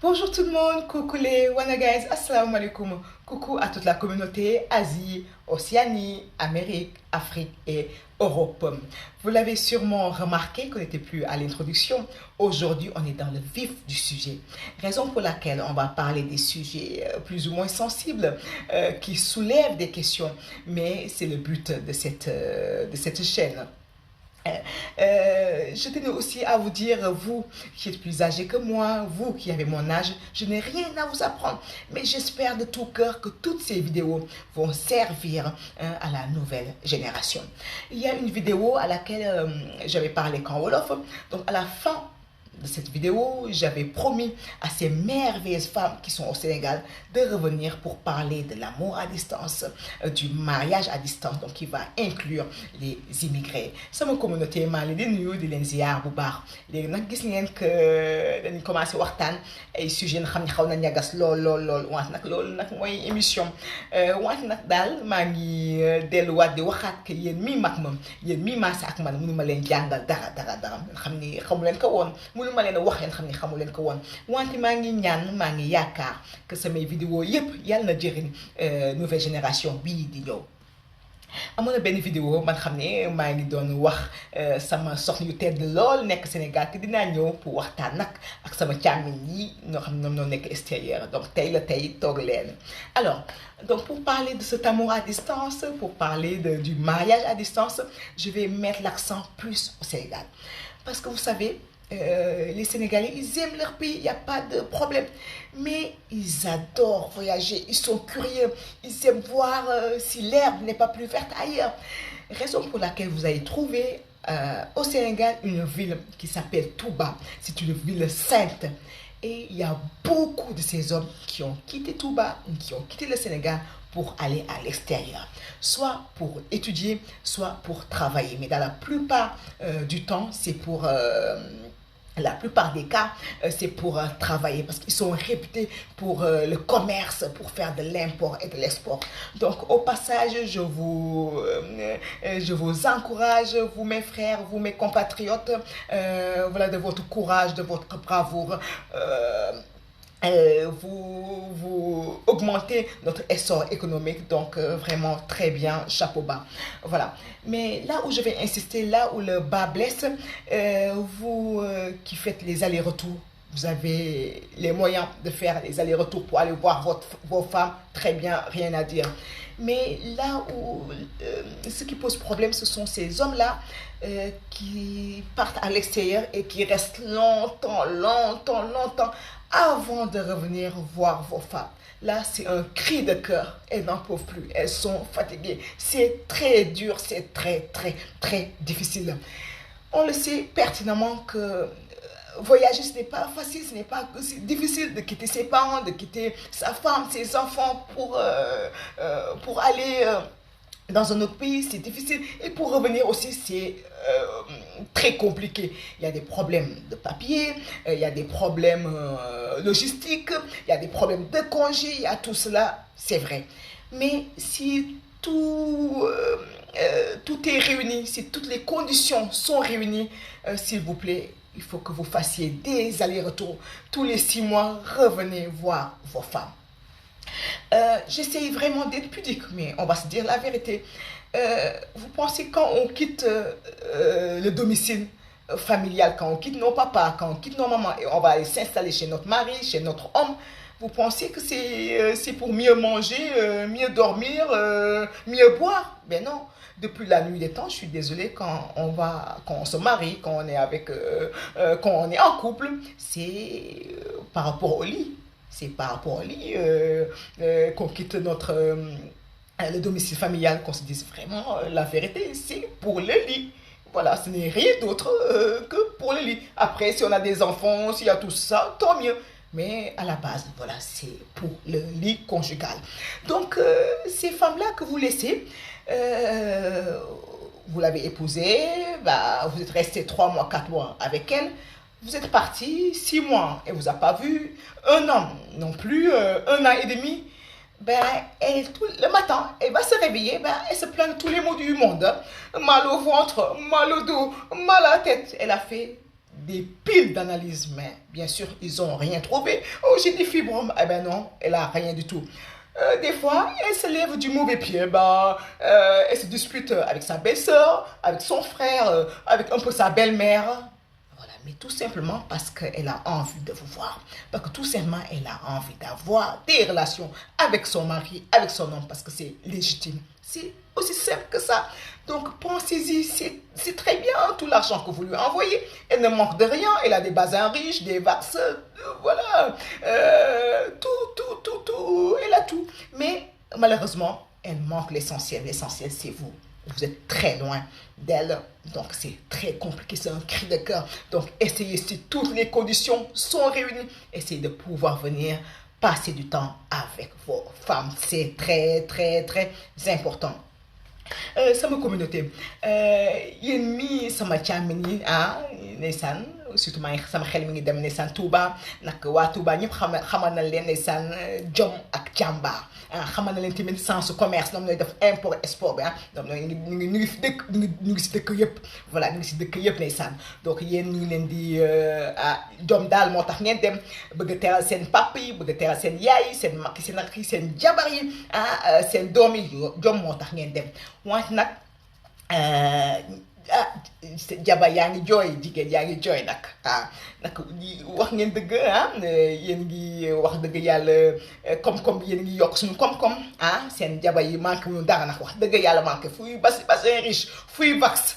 Bonjour tout le monde, coucou les Wana guys, assalamu alaikum. Coucou à toute la communauté Asie, Océanie, Amérique, Afrique et Europe. Vous l'avez sûrement remarqué qu'on n'était plus à l'introduction. Aujourd'hui, on est dans le vif du sujet. Raison pour laquelle on va parler des sujets plus ou moins sensibles qui soulèvent des questions. Mais c'est le but de cette chaîne. Je tenais aussi à vous dire, vous qui êtes plus âgés que moi, vous qui avez mon âge, je n'ai rien à vous apprendre. Mais j'espère de tout cœur que toutes ces vidéos vont servir à la nouvelle génération. Il y a une vidéo à laquelle j'avais parlé qu'en Wolof. Donc à la fin de cette vidéo, j'avais promis à ces merveilleuses femmes qui sont au Sénégal de revenir pour parler de l'amour à distance, du mariage à distance, donc qui va inclure les immigrés. Sama communauté maa ngi leen di nuyu di leen ziar bu baax léegi nag gis ngeen que dañu commencé waxtaan ay sujets nga xam ne xaw na ñagas lool wante nag loolu nag mooy émission wante nag daal maa ngi delluwaat di waxaat que yéen mii mag ma yéen mii maase ak man mënu ma leen jàngal dara xam ni xamu leen ko woon mënu ma leen wax yéen xam ni xamu leen ko woon wante maa ngi ñaan maa ngi yaakaar que samay vidéo yépp yàlla na jëriñ nouvelle génération bii di ñëw. amoon na benn vidéo man xam ne maa ngi doon wax sama soxna yu tedd lool nekk Sénégal te dinaa ñëw pour waxtaan nag ak sama càmmiñ yi ñoo xam ne ñoom ñoo nekk extérieur donc tey toog leen. Alors donc pour parler de cet amour à distance, pour parler du mariage à distance, je vais mettre l'accent plus au Sénégal parce que vous savez, les Sénégalais, ils aiment leur pays, il n'y a pas de problème. Mais ils adorent voyager, ils sont curieux, ils aiment voir si l'herbe n'est pas plus verte ailleurs. Raison pour laquelle vous allez trouver au Sénégal une ville qui s'appelle Touba. C'est une ville sainte. Et il y a beaucoup de ces hommes qui ont quitté Touba, qui ont quitté le Sénégal pour aller à l'extérieur, soit pour étudier, soit pour travailler. Mais dans la plupart du temps, c'est pour... la plupart des cas, c'est pour travailler parce qu'ils sont réputés pour le commerce, pour faire de l'import et de l'export. Donc, au passage, je vous encourage, vous mes frères, vous mes compatriotes, voilà, de votre courage, de votre bravoure. Vous augmentez notre essor économique, donc vraiment très bien, chapeau bas. Voilà. Mais là où je vais insister, là où le bas blesse, vous qui faites les allers-retours, vous avez les moyens de faire les allers-retours pour aller voir vos femmes, très bien, rien à dire. Mais là où ce qui pose problème, ce sont ces hommes-là qui partent à l'extérieur et qui restent longtemps avant de revenir voir vos femmes. Là, c'est un cri de cœur. Elles n'en peuvent plus. Elles sont fatiguées. C'est très dur, c'est très difficile. On le sait pertinemment que voyager, ce n'est pas facile, c'est difficile de quitter ses parents, de quitter sa femme, ses enfants pour aller dans un autre pays, c'est difficile. Et pour revenir aussi, c'est très compliqué. Il y a des problèmes de papier, il y a des problèmes logistiques, il y a des problèmes de congé, il y a tout cela, c'est vrai. Mais si tout est réuni, si toutes les conditions sont réunies, s'il vous plaît, il faut que vous fassiez des allers-retours. Tous les 6 mois, revenez voir vos femmes. J'essaye vraiment d'être pudique, mais on va se dire la vérité. Vous pensez quand on quitte le domicile familial, quand on quitte nos papas, quand on quitte nos mamans et on va aller s'installer chez notre mari, chez notre homme, vous pensez que c'est pour mieux manger, mieux dormir, mieux boire? Ben non. Depuis la nuit des temps, je suis désolée, quand on se marie, quand on est en couple, c'est par rapport au lit. C'est par rapport au lit qu'on quitte le domicile familial, qu'on se dise vraiment la vérité, c'est pour le lit. Voilà, ce n'est rien d'autre que pour le lit. Après, si on a des enfants, s'il y a tout ça, tant mieux. Mais à la base, voilà, c'est pour le lit conjugal. Donc, ces femmes-là que vous laissez, vous l'avez épousée, bah, vous êtes resté 3 mois, 4 mois avec elle. Vous êtes parti 6 mois et vous n'avez pas vu 1 an, non plus 1 an et demi. Ben, le matin, elle va se réveiller, ben, elle se plaint de tous les maux du monde. Mal au ventre, mal au dos, mal à la tête. Elle a fait des piles d'analyses, mais bien sûr, ils n'ont rien trouvé. Oh, j'ai des fibromes. Eh ben non, elle a rien du tout. Des fois, elle se lève du mauvais pied, bah, elle se dispute avec sa belle-sœur, avec son frère, avec un peu sa belle-mère. Voilà, mais tout simplement parce qu'elle a envie de vous voir. Parce que tout simplement, elle a envie d'avoir des relations avec son mari, avec son homme, parce que c'est légitime. C'est aussi simple que ça. Donc, pensez-y, c'est très bien tout l'argent que vous lui envoyez. Elle ne manque de rien. Elle a des bazins riches, des vaccins, voilà. Tout. Elle a tout. Mais malheureusement, elle manque l'essentiel. L'essentiel, c'est vous. Vous êtes très loin d'elle, donc c'est très compliqué, c'est un cri de cœur. Donc essayez, si toutes les conditions sont réunies, essayez de pouvoir venir passer du temps avec vos femmes. C'est très, très, très important. Sama communauté yéen mi sama càmmin yi ndeysaan surtout maa ngi sama xel mi ngi dem ndeysaan Touba nag waa Touba ñëpp xamal na leen ndeysaan jom ak jàmbaar xamal na leen tamit sens commerce ñoom ñooy def import export bi ñoom ñooy ñu ngi fi dëkk ñu ngi si dëkk yëpp voilà ñu ngi si dëkk yëpp ndeysaan donc yéen ñu ngi leen di jom daal moo tax ngeen dem bëgg a teral seen papa yi bëgg a teral seen yaay yi seen mag yi seen rakk yi seen jabar yi seen doom yi jom moo tax ngeen dem wante nag jabar yaa ngi jooy jigéen yaa ngi jooy nag nag wax ngeen dëgg yéen ngi wax dëgg yàlla koom-koom bi yéen ngi yokk suñu koom-koom seen jabar yi manqué wuñu dara nag wax dëgg yàlla manqué fuy bassin riche fuy vax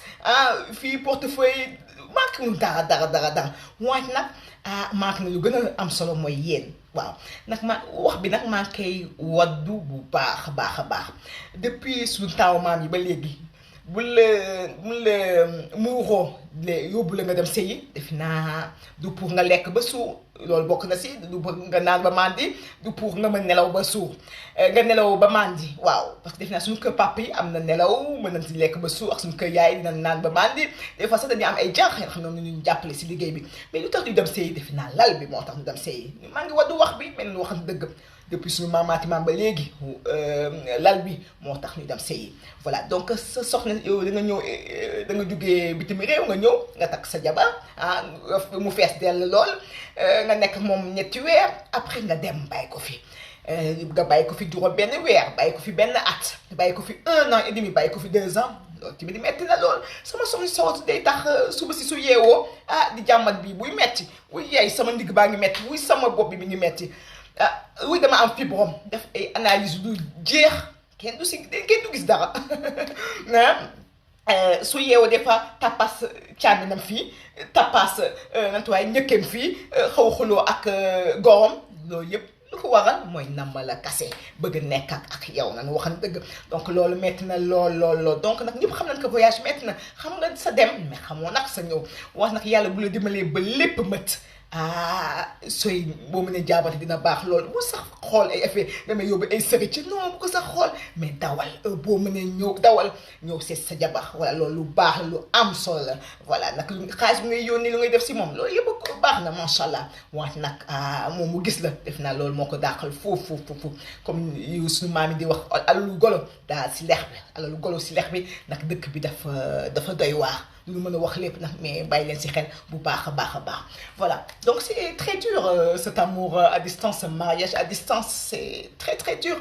fuy portefeuille manqué wuñu dara wante nag manqué na lu gën a am solo mooy yéen waaw nag wax bi nag maa ngi koy waddu bu baax a baax depuis suñu taaw maam yi ba léegi bu la muuroo yóbbu la nga dem sëyi def naa du pour nga lekk ba suur loolu bokk na si du pour nga naan ba màndi du pour nga mën nelaw ba suur nga nelaw ba màndi waaw parce que def naa suñu kër papa yi am na nelaw mën nañ si lekk ba suur ak suñu kër yaay dina naan ba màndi des fois sax dañuy am ay jànq yoo xam ne ñu jàppale si liggéey bi mais lu tax ñu dem sëyi def naa lal bi moo tax ñu dem sëyi maa ngi waddu wax bi mel ni waxam dëgg depuis suñu maamaati maam ba léegi lal bi moo tax ñu dem sëyi voilà donc sa soxna yow da nga ñëw da nga jógee bitim réew nga ñëw nga takk sa jabar mu fees dell lool nga nekk moom ñetti weer après nga dem bàyyi ko fi nga bàyyi ko fi juróom benn weer bàyyi ko fi benn at bàyyi ko fi 1 an et demi bàyyi ko fi 2 ans loolu tamit metti na lool sama soxna soosu day tax suba si su yeewoo di jàmmat bi buy metti wuy yaay sama ndigg baa ngi metti wuy sama bopp bi mi ngi metti wuy dama am fibrome def ay analyse du jeex kenn du gis dara su yeewoo des fois tapas càmminam fii tapas nantuwaay ñëkkeem fii xaw xuloo ak gorom loolu yëpp lu ko waral mooy nama la kase bëgg nekk ak yow nan waxan dëgg donc loolu metti na lool donc nag ñëpp xam nañ ko voyage metti na xam nga sa dem mais xamoo nag sa ñëw wax nag yàlla bu la dimbalee ba lépp mët sooy boo mënee jaabante dina baax loolu bu sax xool ay effet damay yóbbu ay sëri ci non bu ko sax xool mais dawal boo mënee ñëw seet sa jabar voilà loolu lu baax lu am solo la voilà nag xaalis bi ngay yónnee lu ngay def si moom loolu yëpp baax na macha allah wante nag moom mu gis la def naa loolu moo ko dàqal foofu comme yu suñu maam yi di wax alalu golo daal si lex bi alalu golo si lex bi nag dëkk bi dafa doy waar lu mën a wax lépp nag mais bàyyi leen si xel bu baax a baax voilà donc c'est très dur cet amour à distance, ce mariage à distance, c'est très très dur.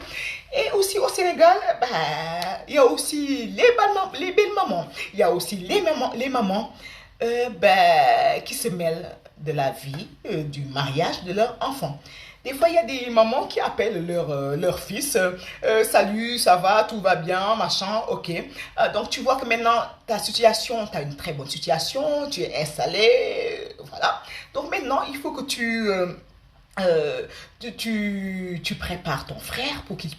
Et aussi au Sénégal, il y a aussi les belles mamans, il y a aussi les mamans qui se mêlent de la vie, du mariage de leur enfant. Des fois, il y a des mamans qui appellent leur fils, salut, ça va, tout va bien, machin, ok. Donc, tu vois que maintenant, ta situation, tu as une très bonne situation, tu es installé, voilà. Donc, maintenant, il faut que tu prépares ton frère pour qu'il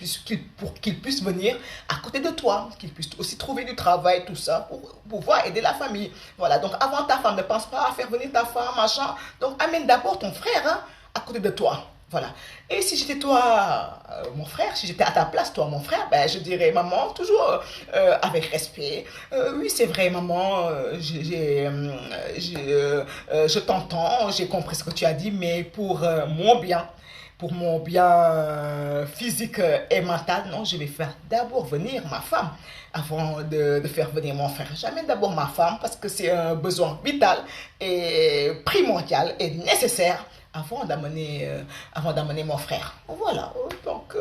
puisse venir à côté de toi, qu'il puisse aussi trouver du travail, tout ça, pour pouvoir aider la famille. Voilà, donc avant ta femme, ne pense pas à faire venir ta femme, machin. Donc, amène d'abord ton frère à côté de toi. Voilà. Et si j'étais toi, mon frère, si j'étais à ta place, toi, mon frère, ben, je dirais, maman, toujours avec respect. Oui, c'est vrai, maman, je t'entends, j'ai compris ce que tu as dit, mais pour mon bien physique et mental, non, je vais faire d'abord venir ma femme avant de faire venir mon frère. Jamais d'abord ma femme parce que c'est un besoin vital et primordial et nécessaire avant d'amener mon frère. Voilà, donc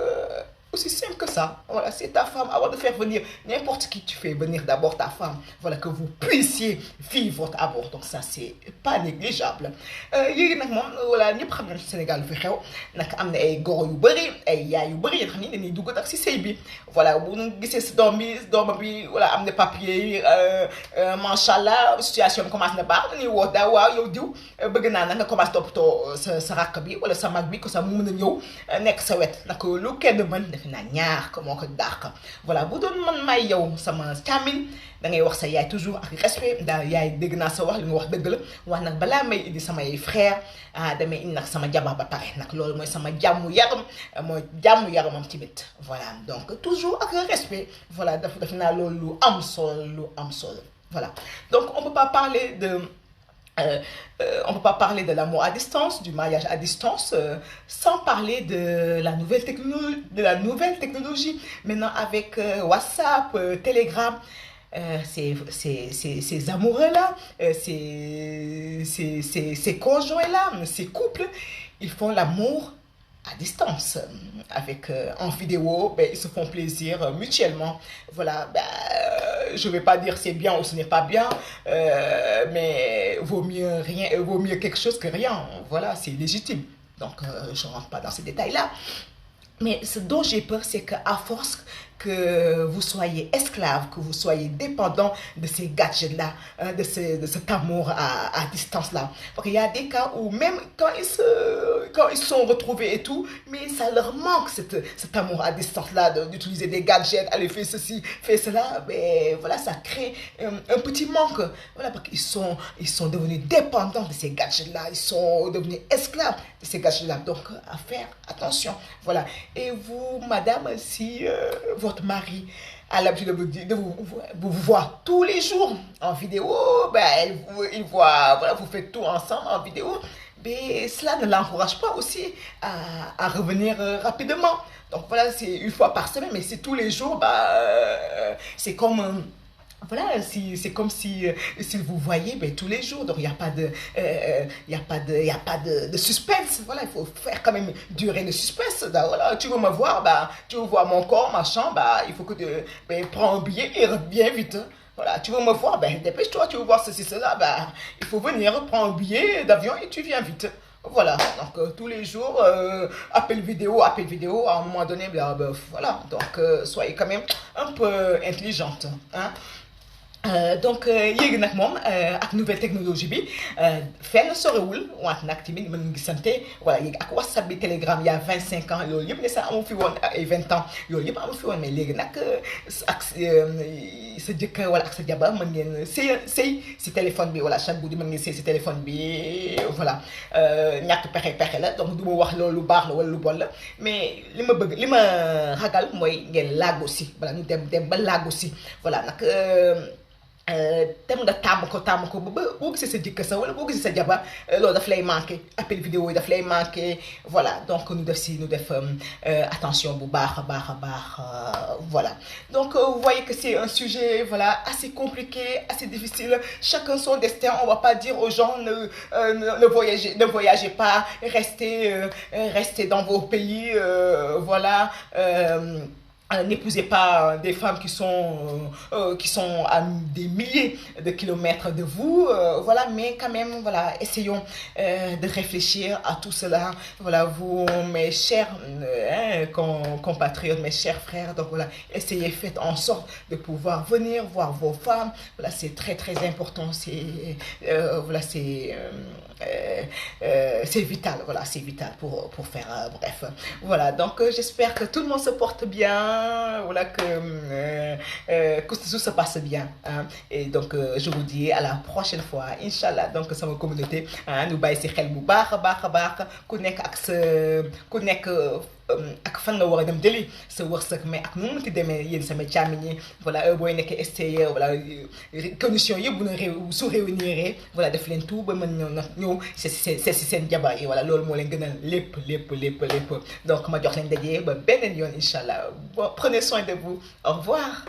aussi simple que ça. Voilà, c'est ta femme. Avant de faire venir n'importe qui, tu fais venir d'abord ta femme. Voilà, que vous puissiez vivre votre amour. Donc ça, c'est pas négligeable. Léegi nag moom voilà ñëpp xam nañ Sénégal lu fi xew nag am na ay goro yu bëri ay yaay yu bëri yoo xam ni dañuy dugg nag si sëy bi voilà bu ñu gisee si doom bi voilà am na papier yi macha allah situation bi commencé na baax dañuy woo daa waaw yow diw bëgg naa nag nga commencé toppatoo sa rakk bi wala sa mag bi ko sa mu mën a ñëw nekk sa wet nag lu kenn mën defe naa ñaar ko moo ko dàq voilà bu doon man may yow sama càmmiñ da ngay wax sa yaay toujours ak respect daal yaay dégg naa sa wax li nga wax dëgg la wax nag balaa may indi samay frère damay indi nag sama jabar ba pare nag loolu mooy sama jàmmu yaram mooy jàmmu yaramam tamit voilà donc toujours ak respect voilà def naa loolu lu am solo voilà donc on peut pas parler on ne peut pas parler de l'amour à distance, du mariage à distance, sans parler de la nouvelle technologie. Maintenant, avec WhatsApp, Telegram, ces amoureux-là, ces conjoints-là, ces couples, ils font l'amour à distance, avec en vidéo, ben, ils se font plaisir mutuellement. Voilà, ben, je ne vais pas dire c'est bien ou ce n'est pas bien, mais vaut mieux quelque chose que rien. Voilà, c'est légitime. Donc, je ne rentre pas dans ces détails-là. Mais ce dont j'ai peur, c'est qu'à force que vous soyez esclave, que vous soyez dépendant de ces gadgets-là, de cet amour à distance-là. Parce qu'il y a des cas où même quand ils se sont retrouvés et tout, mais ça leur manque cet amour à distance-là, d'utiliser des gadgets, aller faire ceci, faire cela. Mais voilà, ça crée un petit manque. Voilà, parce qu'ils sont devenus dépendants de ces gadgets-là, ils sont devenus esclaves de ces gadgets-là. Donc, à faire attention. Voilà. Et vous, madame, si votre mari a l'habitude de vous voir tous les jours en vidéo, ben, il voit, voilà, vous faites tout ensemble en vidéo, mais cela ne l'encourage pas aussi à revenir rapidement. Donc voilà, c'est une fois par semaine, mais c'est tous les jours, bah, c'est comme... voilà, c'est comme si vous voyez ben, tous les jours, donc il n'y a pas de suspense. Voilà, il faut faire quand même durer le suspense. Là, voilà, tu veux me voir, bah, tu veux voir mon corps, ma chambre, bah, il faut que tu prends un billet et reviens vite. Voilà, tu veux me voir, ben, dépêche-toi, tu veux voir ceci, cela, bah, il faut venir, prends un billet d'avion et tu viens vite. Voilà, donc tous les jours, appel vidéo, à un moment donné, ben, voilà, donc soyez quand même un peu intelligente, hein. Donc léegi nag moom ak nouvelle technologie bi fenn sorewul wante nag tamit mën ngi sante voilà léegi ak WhatsApp bi Telegram il y a 25 ans loolu yëpp ne sax amu fi woon ay 20 ans yooyu yëpp amu fi woon mais léegi nag ak sa jëkkër wala ak sa jabar mën ngeen sëy si téléphone bi voilà chaque guddi mën ngeen sëy si téléphone bi voilà ñàkk pexe la donc du ma wax loolu lu baax la wala lu bon la mais li ma ragal mooy ngeen laago si voilà ñu dem ba laago si voilà nag tem nga tàmm ko ba boo gisee sa jëkkër sa wala boo gisee sa jabar loolu daf lay manqué appel vidéo yi daf lay manqué voilà donc ñu def attention bu baax a baax voilà donc vous voyez que c'est un sujet voilà assez compliqué, assez difficile, chacun son destin. On va pas dire aux gens ne voyagez pas, restez dans vos pays, voilà. N'épousez pas des femmes qui sont à des milliers de kilomètres de vous, voilà, mais quand même, voilà, essayons de réfléchir à tout cela. Voilà, vous, mes chers compatriotes, mes chers frères, donc voilà, essayez, faites en sorte de pouvoir venir voir vos femmes. Voilà, c'est très très important. Voilà, c'est vital. Voilà, c'est vital pour faire bref. Voilà, donc j'espère que tout le monde se porte bien. voilà que tout se passe bien. Et donc je vous dis à la prochaine fois Inch'Allah. Donc sama communauté ñu bàyyi si xel bu baax a baax ku nekk ak sa ku nekk ak fan nga war a dem jëli sa wërsëg mais ak nu mu ti demee yéen sama càmmiñ ñi voilà booy nekkee extérieur voilà condition yëpp bu na su réunir voilà def leen tout ba mën ñëw si seen jabar yi voilà loolu moo leen gënal lépp donc ma jox leen dajee ba beneen yoon Inch'Allah bon prenez soin de vous au revoir.